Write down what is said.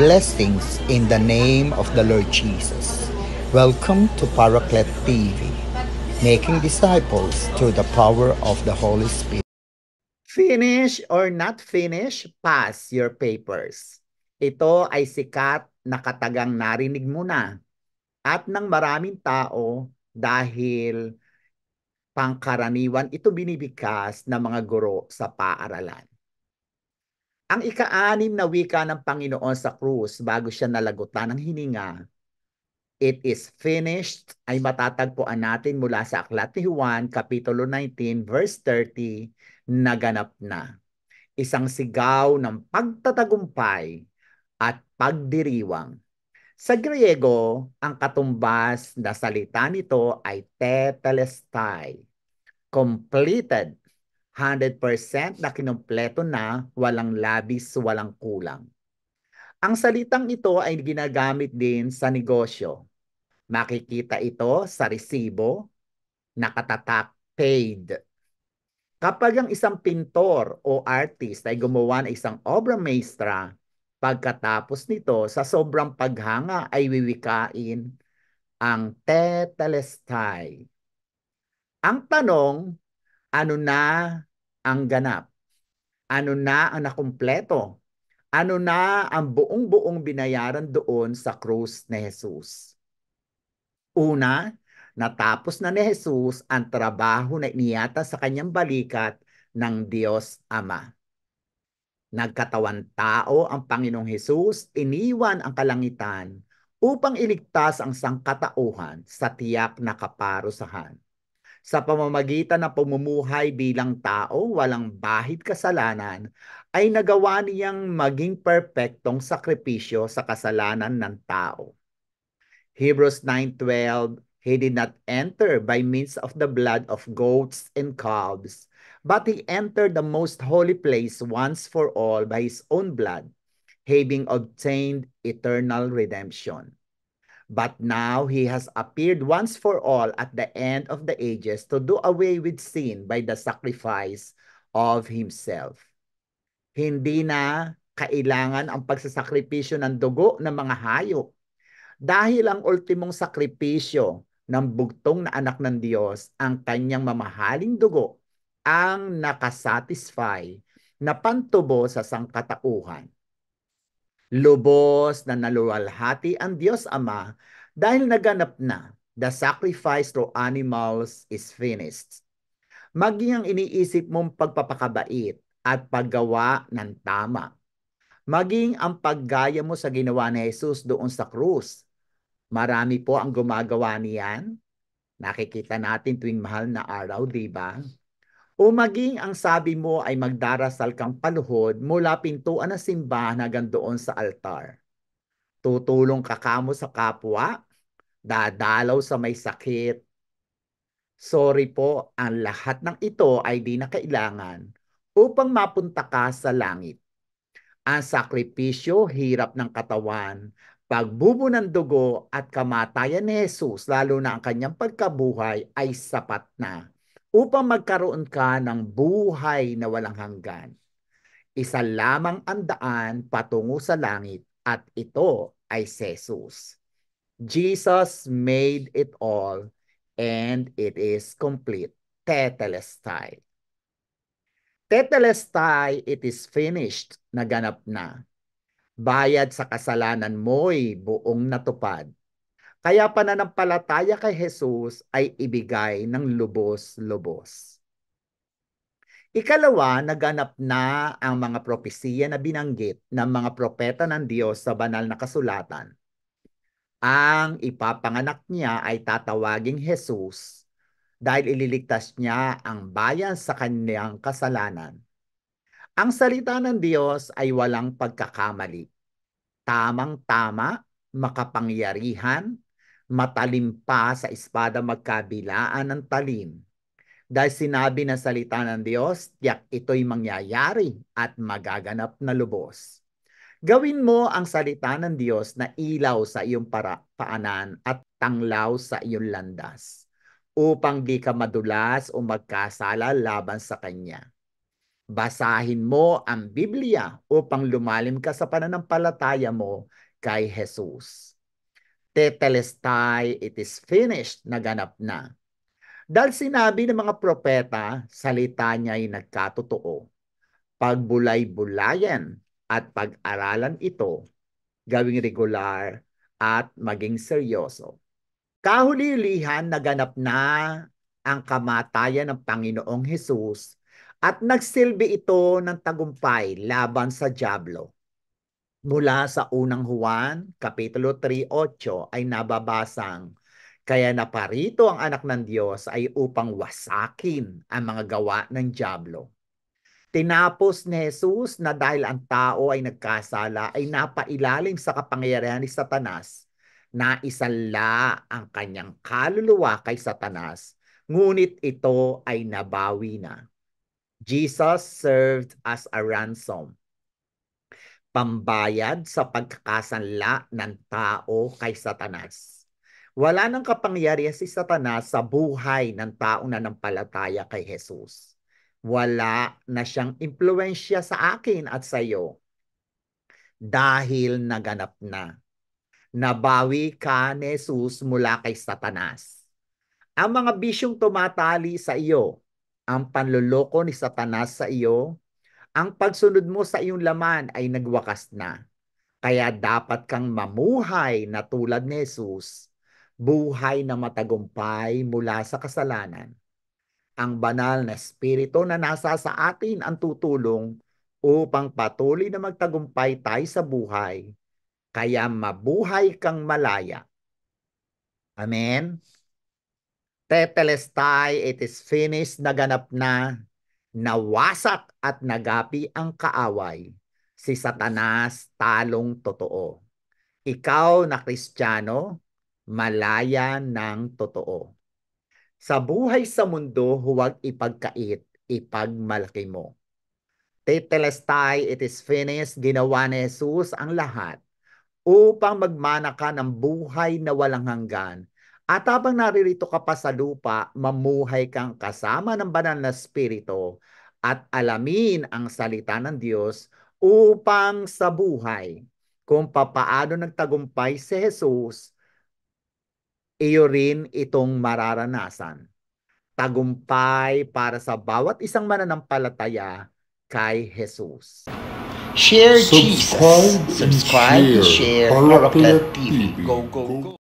Blessings in the name of the Lord Jesus. Welcome to Paraclet TV, making disciples through the power of the Holy Spirit. Finish or not finish, pass your papers. Ito ay sikat na katagang narinig mo na at ng maraming tao dahil pangkaraniwan ito binibigkas ng mga guro sa paaralan. Ang ika-anim na wika ng Panginoon sa krus bago siya nalagutan ng hininga, "It is finished," ay matatagpuan natin mula sa Aklat ni Juan, Kapitulo 19, verse 30, naganap na. Isang sigaw ng pagtatagumpay at pagdiriwang. Sa Griego, ang katumbas na salita nito ay tetelestai, completed, 100% na kinumpleto na, walang labis, walang kulang. Ang salitang ito ay ginagamit din sa negosyo. Makikita ito sa resibo, nakatatak paid. Kapag ang isang pintor o artist ay gumawa ng isang obra maestra, pagkatapos nito sa sobrang paghanga ay wiwikain ang tetelestai. Ang tanong, ano na ang ganap? Ano na ang nakumpleto? Ano na ang buong-buong binayaran doon sa krus ni Jesus? Una, natapos na ni Jesus ang trabaho na iniyata sa kanyang balikat ng Diyos Ama. Nagkatawan tao ang Panginoong Hesus, iniwan ang kalangitan upang iligtas ang sangkatauhan sa tiyak na kaparusahan. Sa pamamagitan ng pamumuhay bilang tao, walang bahid kasalanan, ay nagawa niyang maging perpektong sakripisyo sa kasalanan ng tao. Hebrews 9:12, "He did not enter by means of the blood of goats and calves, but he entered the most holy place once for all by his own blood, having obtained eternal redemption. But now he has appeared once for all at the end of the ages to do away with sin by the sacrifice of himself." Hindi na kailangan ang pagsasakripisyo ng dugo ng mga hayop dahil ang ultimong sakripisyo ng bugtong na anak ng Diyos, ang kanyang mamahaling dugo, ang nakasatisfy na pantubo sa sangkatauhan. Lubos na naluwalhati ang Diyos Ama dahil naganap na, the sacrifice through animals is finished. Maging ang iniisip mong pagpapakabait at paggawa ng tama. Maging ang paggaya mo sa ginawa ni Jesus doon sa krus. Marami po ang gumagawa niyan. Nakikita natin tuwing mahal na araw, di ba? O maging ang sabi mo ay magdarasal kang paluhod mula pintuan ng simbahan hanggang doon sa altar. Tutulong ka kamo sa kapwa, dadalaw sa may sakit. Sorry po, ang lahat ng ito ay di na kailangan upang mapunta ka sa langit. Ang sakripisyo, hirap ng katawan, pagbubo ng dugo at kamatayan ni Jesus, lalo na ang kanyang pagkabuhay, ay sapat na upang magkaroon ka ng buhay na walang hanggan. Isa lamang ang daan patungo sa langit at ito ay si Jesus. Jesus made it all and it is complete. Tetelestai. Tetelestai, it is finished, naganap na. Bayad sa kasalanan mo'y buong natupad. Kaya pananampalataya kay Jesus ay ibigay ng lubos-lubos. Ikalawa, naganap na ang mga propesiya na binanggit ng mga propeta ng Diyos sa banal na kasulatan. Ang ipapanganak niya ay tatawaging Jesus dahil ililigtas niya ang bayan sa kanyang kasalanan. Ang salita ng Diyos ay walang pagkakamali. Tamang-tama, makapangyarihan, matalim pa sa espada magkabilaan ng talim. Dahil sinabi ng salita ng Diyos, tiyak ito'y mangyayari at magaganap na lubos. Gawin mo ang salita ng Diyos na ilaw sa iyong paanan at tanglaw sa iyong landas, upang di ka madulas o magkasala laban sa Kanya. Basahin mo ang Biblia upang lumalim ka sa pananampalataya mo kay Jesus. Tetelestai, it is finished, naganap na. Dahil sinabi ng mga propeta, salita niya ay nagkatotoo. Pagbulay-bulayan at pag-aralan ito, gawing regular at maging seryoso. Kahuli-hulihan naganap na ang kamatayan ng Panginoong Hesus at nagsilbi ito ng tagumpay laban sa dyablo. Mula sa unang Juan, Kapitulo 3:8 ay nababasang, kaya naparito ang anak ng Diyos ay upang wasakin ang mga gawa ng dyablo. Tinapos ni Jesus na dahil ang tao ay nagkasala ay napailalim sa kapangyarihan ni Satanas, na isanla ang kanyang kaluluwa kay Satanas, ngunit ito ay nabawi na. Jesus served as a ransom, pambayad sa pagkakasanla ng tao kay Satanas. Wala nang kapangyarihan si Satanas sa buhay ng taong nanampalataya kay Jesus. Wala na siyang impluensya sa akin at sa iyo dahil naganap na. Nabawi ka ni Jesus mula kay Satanas. Ang mga bisyong tumatali sa iyo, ang panloloko ni Satanas sa iyo, ang pagsunod mo sa iyong laman ay nagwakas na. Kaya dapat kang mamuhay na tulad ni Jesus, buhay na matagumpay mula sa kasalanan. Ang banal na espiritu na nasa sa atin ang tutulong upang patuloy na magtagumpay tayo sa buhay, kaya mabuhay kang malaya. Amen? Tetelestai, it is finished, naganap na, nawasak at nagapi ang kaaway. Si Satanas talong totoo. Ikaw na Kristiyano, malaya ng totoo. Sa buhay sa mundo, huwag ipagkait, ipagmalaki mo. Tetelestai, it is finished, ginawa ni Jesus ang lahat upang magmana ka ng buhay na walang hanggan. At habang naririto ka pa sa lupa, mamuhay kang kasama ng banal na espiritu at alamin ang salita ng Diyos upang sa buhay kung papaano nagtagumpay si Jesus, iyo rin itong mararanasan. Tagumpay para sa bawat isang mananampalataya kay Jesus. Share Jesus. Subscribe and Subscribe and share share Paraclet Paraclet TV. TV. Go, go, go.